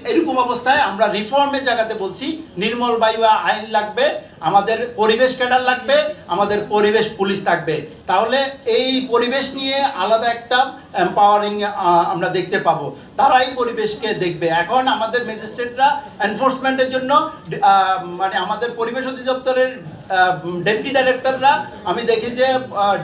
এইরকম অবস্থায় আমরা রিফর্মের জায়গাতে বলছি নির্মল বায়ু আইন লাগবে, আমাদের পরিবেশ ক্যাডার লাগবে, আমাদের পরিবেশ পুলিশ থাকবে। তাহলে এই পরিবেশ নিয়ে আলাদা একটা এম্পাওয়ারিং আমরা দেখতে পাবো, তারাই পরিবেশকে দেখবে। এখন আমাদের ম্যাজিস্ট্রেটরা এনফোর্সমেন্টের জন্য মানে আমাদের পরিবেশ অধিদপ্তরের ডেপুটি ডাইরেক্টররা আমি দেখি যে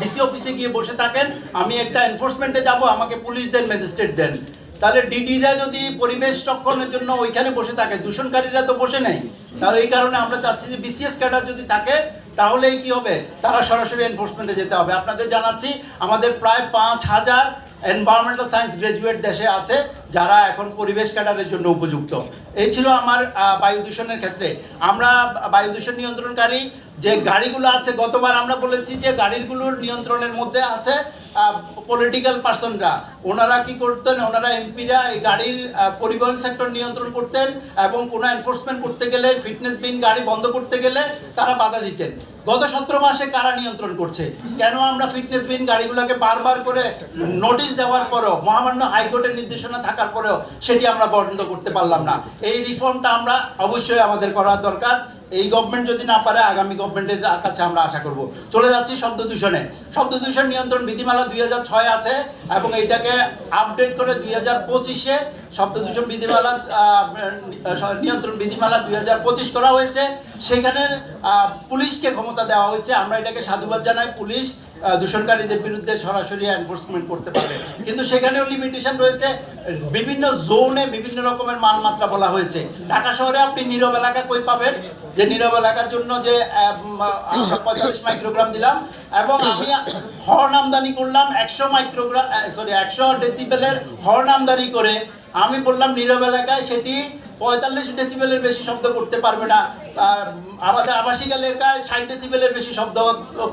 ডিসি অফিসে গিয়ে বসে থাকেন, আমি একটা এনফোর্সমেন্টে যাব, আমাকে পুলিশ দেন, ম্যাজিস্ট্রেট দেন। তাহলে ডিডিরা যদি পরিবেশ রক্ষণের জন্য ওইখানে বসে থাকে, দূষণকারীরা তো বসে নেই। তাহলে এই কারণে আমরা চাচ্ছি যে বিসিএস ক্যাডার যদি থাকে তাহলেই কি হবে, তারা সরাসরি এনফোর্সমেন্টে যেতে হবে। আপনাদের জানাচ্ছি আমাদের প্রায় 5,000 এনভায়রনমেন্টাল সায়েন্স গ্র্যাজুয়েট দেশে আছে যারা এখন পরিবেশ ক্যাডারের জন্য উপযুক্ত। এই ছিল আমার বায়ু দূষণের ক্ষেত্রে। আমরা বায়ু দূষণ নিয়ন্ত্রণকারী যে গাড়িগুলো আছে, গতবার আমরা বলেছি যে গাড়িগুলোর নিয়ন্ত্রণের মধ্যে আছে পলিটিক্যাল পার্সনরা। ওনারা কি করতেন, ওনারা এমপিরা এই গাড়ির পরিবহন সেক্টর নিয়ন্ত্রণ করতেন এবং কোনো এনফোর্সমেন্ট করতে গেলে, ফিটনেস বিন গাড়ি বন্ধ করতে গেলে তারা বাধা দিতেন। গত 17 মাসে কারা নিয়ন্ত্রণ করছে? কেন আমরা ফিটনেস বিন গাড়িগুলোকে বারবার করে নোটিশ দেওয়ার পরেও, মহামান্য হাইকোর্টের নির্দেশনা থাকার পরেও সেটি আমরা বন্ধ করতে পারলাম না? এই রিফর্মটা আমরা অবশ্যই আমাদের করা দরকার। এই গভর্নমেন্ট যদি না পারে, আগামী গভর্নমেন্টের কাছে আমরা আশা করব। চলে যাচ্ছি শব্দ দূষণে। শব্দ দূষণ নিয়ন্ত্রণ বিধিমালা 2006 আছে এবং এইটাকে আপডেট করে 2025-এ শব্দ দূষণ বিধিমালা নিয়ন্ত্রণ বিধিমালা 2025 করা হয়েছে। সেখানে পুলিশকে ক্ষমতা দেওয়া হয়েছে। আমরা এটাকে সাধুবাদ জানাই। পুলিশ দূষণকারীদের বিরুদ্ধে সরাসরি এনফোর্সমেন্ট করতে পারবে, কিন্তু সেখানেও লিমিটেশন রয়েছে। বিভিন্ন জোনে বিভিন্ন রকমের মানমাত্রা বলা হয়েছে। ঢাকা শহরে আপনি নীরব এলাকা কই পাবেন? যে নীরব এলাকার জন্য যে 45 মাইক্রোগ্রাম দিলাম এবং আমি হর্ন আমদানি করলাম 100 ডেসিবেলের হর্ন আমদানি করে আমি বললাম নীরব এলাকায় সেটি 45 ডেসিবেলের বেশি শব্দ করতে পারবে না। আমাদের আবাসিক এলাকায় 60 ডেসিবেলের বেশি শব্দ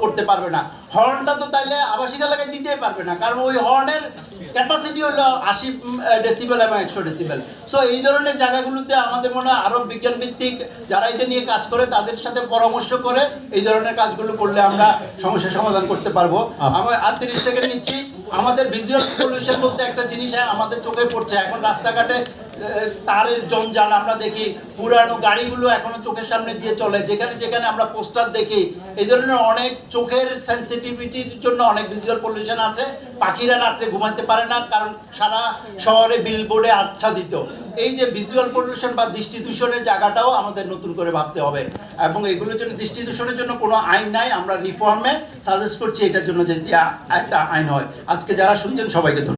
করতে পারবে না। হর্নটা তো তাইলে আবাসিক এলাকায় দিতেই পারবে না, কারণ ওই হর্নের ক্যাপাসিটি হলো 80 ডেসিবেল এবং 100 ডেসিবেল। সো এই ধরনের জায়গাগুলোতে আমাদের মনে হয় আরও বিজ্ঞানভিত্তিক যারা এটা নিয়ে কাজ করে তাদের সাথে পরামর্শ করে এই ধরনের কাজগুলো করলে আমরা সমস্যার সমাধান করতে পারবো। আমি 30 সেকেন্ড নিচ্ছি। আমাদের ভিজুয়াল পলিউশন বলতে একটা জিনিস আমাদের চোখে পড়ছে। এখন রাস্তাঘাটে তারের জঞ্জাল আমরা দেখি, পুরানো গাড়িগুলো এখনো চোখের সামনে দিয়ে চলে, যেখানে যেখানে আমরা পোস্টার দেখি। এই ধরনের অনেক চোখের সেন্সিটিভিটির জন্য অনেক ভিজুয়াল পলিউশন আছে। পাখিরা রাত্রে ঘুমাতে পারে না, কারণ সারা শহরে বিলবোর্ডে আচ্ছাদিত। এই যে ভিজুয়াল পলিউশন বা দৃষ্টি দূষণের জায়গাটাও আমাদের নতুন করে ভাবতে হবে এবং এগুলোর জন্য দৃষ্টি দূষণের জন্য কোনো আইন নাই। আমরা রিফর্মে সাজেস্ট করছি এটার জন্য যে একটা আইন হয়। আজকে যারা শুনছেন সবাইকে ধন্যবাদ।